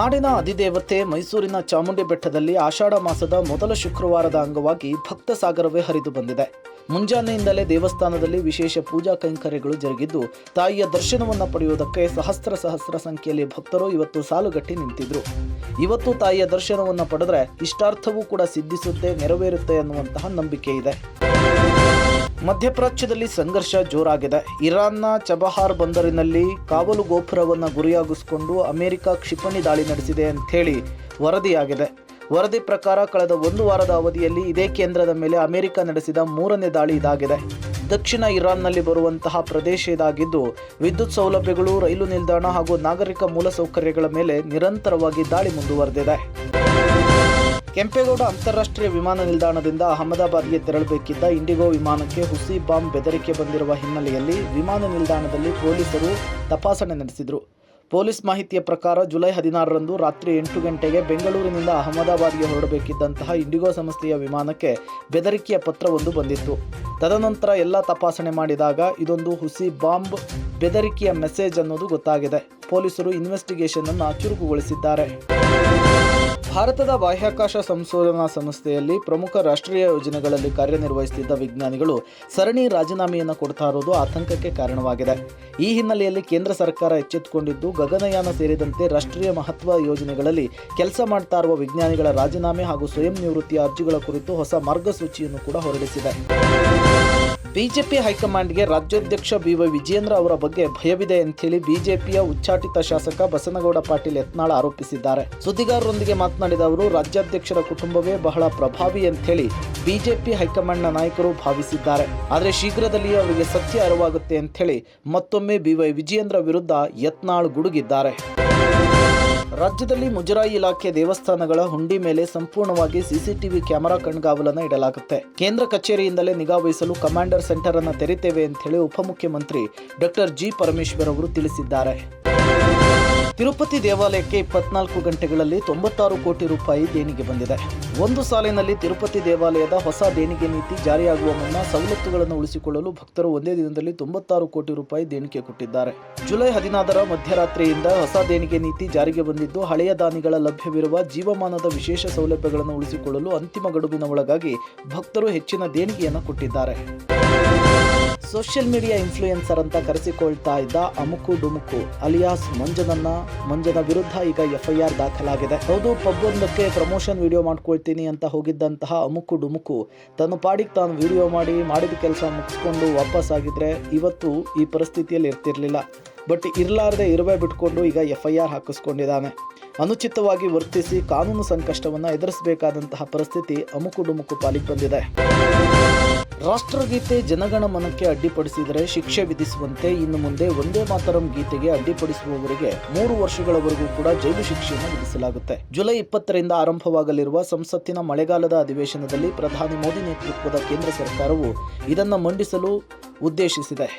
ನಾಡಿನ ಅಧಿದೇವತೆ ಮೈಸೂರಿನ ಚಾಮುಂಡಿ ಬೆಟ್ಟದಲ್ಲಿ ಆಷಾಢ ಮಾಸದ ಮೊದಲ ಶುಕ್ರವಾರದ ಅಂಗವಾಗಿ ಭಕ್ತ ಸಾಗರವೇ ಹರಿದು ಬಂದಿದೆ. ಮುಂಜಾನೆಯಿಂದಲೇ ದೇವಸ್ಥಾನದಲ್ಲಿ ವಿಶೇಷ ಪೂಜಾ ಕೈಂಕರ್ಯಗಳು ಜರುಗಿದ್ದು, ತಾಯಿಯ ದರ್ಶನವನ್ನು ಪಡೆಯುವುದಕ್ಕೆ ಸಹಸ್ರ ಸಂಖ್ಯೆಯಲ್ಲಿ ಭಕ್ತರು ಇವತ್ತು ಸಾಲುಗಟ್ಟಿ ನಿಂತಿದ್ರು. ಇವತ್ತು ತಾಯಿಯ ದರ್ಶನವನ್ನು ಪಡೆದರೆ ಇಷ್ಟಾರ್ಥವೂ ಕೂಡ ಸಿದ್ಧಿಸುತ್ತೆ, ನೆರವೇರುತ್ತೆ ಅನ್ನುವಂತಹ ನಂಬಿಕೆ ಇದೆ. ಮಧ್ಯಪ್ರಾಚ್ಯದಲ್ಲಿ ಸಂಘರ್ಷ ಜೋರಾಗಿದೆ. ಇರಾನ್ನ ಚಬಹಾರ್ ಬಂದರಿನಲ್ಲಿ ಕಾವಲು ಗೋಪುರವನ್ನು ಗುರಿಯಾಗಿಸಿಕೊಂಡು ಅಮೆರಿಕ ಕ್ಷಿಪಣಿ ದಾಳಿ ನಡೆಸಿದೆ ಅಂಥೇಳಿ ವರದಿಯಾಗಿದೆ. ವರದಿ ಪ್ರಕಾರ ಕಳೆದ ಒಂದು ವಾರದ ಅವಧಿಯಲ್ಲಿ ಇದೇ ಕೇಂದ್ರದ ಮೇಲೆ ಅಮೆರಿಕ ನಡೆಸಿದ 3ನೇ ದಾಳಿ ಇದಾಗಿದೆ. ದಕ್ಷಿಣ ಇರಾನ್ನಲ್ಲಿ ಬರುವಂತಹ ಪ್ರದೇಶ ಇದಾಗಿದ್ದು, ವಿದ್ಯುತ್ ಸೌಲಭ್ಯಗಳು, ರೈಲು ನಿಲ್ದಾಣ ಹಾಗೂ ನಾಗರಿಕ ಮೂಲಸೌಕರ್ಯಗಳ ಮೇಲೆ ನಿರಂತರವಾಗಿ ದಾಳಿ ಮುಂದುವರೆದಿದೆ. ಕೆಂಪೇಗೌಡ ಅಂತಾರಾಷ್ಟ್ರೀಯ ವಿಮಾನ ನಿಲ್ದಾಣದಿಂದ ಅಹಮದಾಬಾದ್ಗೆ ತೆರಳಬೇಕಿದ್ದ ಇಂಡಿಗೋ ವಿಮಾನಕ್ಕೆ ಹುಸಿ ಬಾಂಬ್ ಬೆದರಿಕೆ ಬಂದಿರುವ ಹಿನ್ನೆಲೆಯಲ್ಲಿ ವಿಮಾನ ನಿಲ್ದಾಣದಲ್ಲಿ ಪೊಲೀಸರು ತಪಾಸಣೆ ನಡೆಸಿದರು. ಪೊಲೀಸ್ ಮಾಹಿತಿಯ ಪ್ರಕಾರ ಜುಲೈ 16ರಂದು ರಾತ್ರಿ 8 ಗಂಟೆಗೆ ಬೆಂಗಳೂರಿನಿಂದ ಅಹಮದಾಬಾದ್ಗೆ ಹೊರಡಬೇಕಿದ್ದಂತಹ ಇಂಡಿಗೋ ಸಂಸ್ಥೆಯ ವಿಮಾನಕ್ಕೆ ಬೆದರಿಕೆಯ ಪತ್ರವೊಂದು ಬಂದಿತ್ತು. ತದನಂತರ ಎಲ್ಲ ತಪಾಸಣೆ ಮಾಡಿದಾಗ ಇದೊಂದು ಹುಸಿ ಬಾಂಬ್ ಬೆದರಿಕೆಯ ಮೆಸೇಜ್ ಅನ್ನೋದು ಗೊತ್ತಾಗಿದೆ. ಪೊಲೀಸರು ಇನ್ವೆಸ್ಟಿಗೇಷನ್ ಅನ್ನು ಚುರುಕುಗೊಳಿಸಿದ್ದಾರೆ. ಭಾರತದ ಬಾಹ್ಯಾಕಾಶ ಸಂಶೋಧನಾ ಸಂಸ್ಥೆಯಲ್ಲಿ ಪ್ರಮುಖ ರಾಷ್ಟ್ರೀಯ ಯೋಜನೆಗಳಲ್ಲಿ ಕಾರ್ಯನಿರ್ವಹಿಸುತ್ತಿದ್ದ ವಿಜ್ಞಾನಿಗಳು ಸರಣಿ ರಾಜೀನಾಮೆಯನ್ನು ಕೊಡ್ತಾ ಇರೋದು ಆತಂಕಕ್ಕೆ ಕಾರಣವಾಗಿದೆ. ಈ ಹಿನ್ನೆಲೆಯಲ್ಲಿ ಕೇಂದ್ರ ಸರ್ಕಾರ ಎಚ್ಚೆತ್ತುಕೊಂಡಿದ್ದು, ಗಗನಯಾನ ಸೇರಿದಂತೆ ರಾಷ್ಟ್ರೀಯ ಮಹತ್ವ ಯೋಜನೆಗಳಲ್ಲಿ ಕೆಲಸ ಮಾಡ್ತಾ ಇರುವ ವಿಜ್ಞಾನಿಗಳ ರಾಜೀನಾಮೆ ಹಾಗೂ ಸ್ವಯಂ ನಿವೃತ್ತಿಯ ಅರ್ಜಿಗಳ ಕುರಿತು ಹೊಸ ಮಾರ್ಗಸೂಚಿಯನ್ನು ಕೂಡ ಹೊರಡಿಸಿದೆ. ಬಿಜೆಪಿ ಹೈಕಮಾಂಡ್ಗೆ ರಾಜ್ಯಾಧ್ಯಕ್ಷ BY ವಿಜಯೇಂದ್ರ ಅವರ ಬಗ್ಗೆ ಭಯವಿದೆ ಎಂಥೇಳಿ ಬಿಜೆಪಿಯ ಉಚ್ಚಾಟಿತ ಶಾಸಕ ಬಸನಗೌಡ ಪಾಟೀಲ್ ಯತ್ನಾಳ್ ಆರೋಪಿಸಿದ್ದಾರೆ. ಸುದ್ದಿಗಾರರೊಂದಿಗೆ ಮಾತನಾಡಿದ ಅವರು, ರಾಜ್ಯಾಧ್ಯಕ್ಷರ ಕುಟುಂಬವೇ ಬಹಳ ಪ್ರಭಾವಿ ಎಂಥೇಳಿ ಬಿಜೆಪಿ ಹೈಕಮಾಂಡ್ನ ನಾಯಕರು ಭಾವಿಸಿದ್ದಾರೆ. ಆದರೆ ಶೀಘ್ರದಲ್ಲಿಯೇ ಅವರಿಗೆ ಸತ್ಯ ಅರಿವಾಗುತ್ತೆ ಎಂಥೇಳಿ ಮತ್ತೊಮ್ಮೆ BY ವಿಜಯೇಂದ್ರ ವಿರುದ್ಧ ಯತ್ನಾಳ್ ಗುಡುಗಿದ್ದಾರೆ. ರಾಜ್ಯದಲ್ಲಿ ಮುಜರಾಯಿ ಇಲಾಖೆ ದೇವಸ್ಥಾನಗಳ ಹುಂಡಿ ಮೇಲೆ ಸಂಪೂರ್ಣವಾಗಿ ಸಿಸಿಟಿವಿ ಕ್ಯಾಮೆರಾ ಕಣ್ಗಾವಲನ್ನು ಇಡಲಾಗುತ್ತೆ. ಕೇಂದ್ರ ಕಚೇರಿಯಿಂದಲೇ ನಿಗಾ ವಹಿಸಲು ಕಮಾಂಡರ್ ಸೆಂಟರ್ ಅನ್ನು ತೆರಿತೇವೆ ಎಂಥೇಳಿ ಉಪಮುಖ್ಯಮಂತ್ರಿ ಡಾಕ್ಟರ್ ಜಿ ಪರಮೇಶ್ವರ್ ಅವರು ತಿಳಿಸಿದ್ದಾರೆ. ತಿರುಪತಿ ದೇವಾಲಯಕ್ಕೆ 24 ಗಂಟೆಗಳಲ್ಲಿ 96 ಕೋಟಿ ರೂಪಾಯಿ ದೇಣಿಗೆ ಬಂದಿದೆ. ಒಂದು ಸಾಲಿನಲ್ಲಿ ತಿರುಪತಿ ದೇವಾಲಯದ ಹೊಸ ದೇಣಿಗೆ ನೀತಿ ಜಾರಿಯಾಗುವ ಮುನ್ನ ಸವಲತ್ತುಗಳನ್ನು ಉಳಿಸಿಕೊಳ್ಳಲು ಭಕ್ತರು ಒಂದೇ ದಿನದಲ್ಲಿ 96 ಕೋಟಿ ರೂಪಾಯಿ ದೇಣಿಗೆ ಕೊಟ್ಟಿದ್ದಾರೆ. ಜುಲೈ 16ರ ಮಧ್ಯರಾತ್ರಿಯಿಂದ ಹೊಸ ದೇಣಿಗೆ ನೀತಿ ಜಾರಿಗೆ ಬಂದಿದ್ದು, ಹಳೆಯ ದಾನಿಗಳ ಲಭ್ಯವಿರುವ ಜೀವಮಾನದ ವಿಶೇಷ ಸೌಲಭ್ಯಗಳನ್ನು ಉಳಿಸಿಕೊಳ್ಳಲು ಅಂತಿಮ ಗಡುವಿನ ಒಳಗಾಗಿ ಭಕ್ತರು ಹೆಚ್ಚಿನ ದೇಣಿಗೆಯನ್ನು ಕೊಟ್ಟಿದ್ದಾರೆ. ಸೋಷಿಯಲ್ ಮೀಡಿಯಾ ಇನ್ಫ್ಲೂಯೆನ್ಸರ್ ಅಂತ ಕರೆಸಿಕೊಳ್ತಾ ಇದ್ದ ಅಮುಕು ಡುಮುಕು ಅಲಿಯಾಸ್ ಮಂಜನ ವಿರುದ್ಧ ಈಗ FIR ದಾಖಲಾಗಿದೆ. ಹೌದು, ಪಬ್ಬೊಂದಕ್ಕೆ ಪ್ರಮೋಷನ್ ವಿಡಿಯೋ ಮಾಡ್ಕೊಳ್ತೀನಿ ಅಂತ ಹೋಗಿದ್ದಂತಹ ಅಮುಕು ಡುಮುಕು ತನ್ನ ಪಾಡಿಗೆ ತಾನು ವಿಡಿಯೋ ಮಾಡಿದ ಕೆಲಸ ಮುಗಿಸ್ಕೊಂಡು ವಾಪಸ್ ಆಗಿದ್ರೆ ಇವತ್ತು ಈ ಪರಿಸ್ಥಿತಿಯಲ್ಲಿ ಇರ್ತಿರ್ಲಿಲ್ಲ. ಬಟ್ ಇರಲಾರದೆ ಇರುವೆ ಬಿಟ್ಕೊಂಡು ಈಗ FIR ಹಾಕಿಸ್ಕೊಂಡಿದ್ದಾನೆ. ಅನುಚಿತವಾಗಿ ವರ್ತಿಸಿ ಕಾನೂನು ಸಂಕಷ್ಟವನ್ನು ಎದುರಿಸಬೇಕಾದಂತಹ ಪರಿಸ್ಥಿತಿ ಅಮುಕು ಡುಮುಕು ಪಾಲಿಗೆ ಬಂದಿದೆ. ರಾಷ್ಟ್ರಗೀತೆ ಜನಗಣಮನಕ್ಕೆ ಅಡ್ಡಿಪಡಿಸಿದರೆ ಶಿಕ್ಷೆ ವಿಧಿಸುವಂತೆ ಇನ್ನು ಮುಂದೆ ವಂದೇ ಮಾತರಂ ಗೀತೆಗೆ ಅಡ್ಡಿಪಡಿಸುವವರಿಗೆ 3 ವರ್ಷಗಳವರೆಗೂ ಕೂಡ ಜೈಲು ಶಿಕ್ಷೆಯನ್ನು ವಿಧಿಸಲಾಗುತ್ತೆ. ಜುಲೈ 20ರಿಂದ ಆರಂಭವಾಗಲಿರುವ ಸಂಸತ್ತಿನ ಮಳೆಗಾಲದ ಅಧಿವೇಶನದಲ್ಲಿ ಪ್ರಧಾನಿ ಮೋದಿ ನೇತೃತ್ವದ ಕೇಂದ್ರ ಸರ್ಕಾರವು ಇದನ್ನು ಮಂಡಿಸಲು ಉದ್ದೇಶಿಸಿದೆ.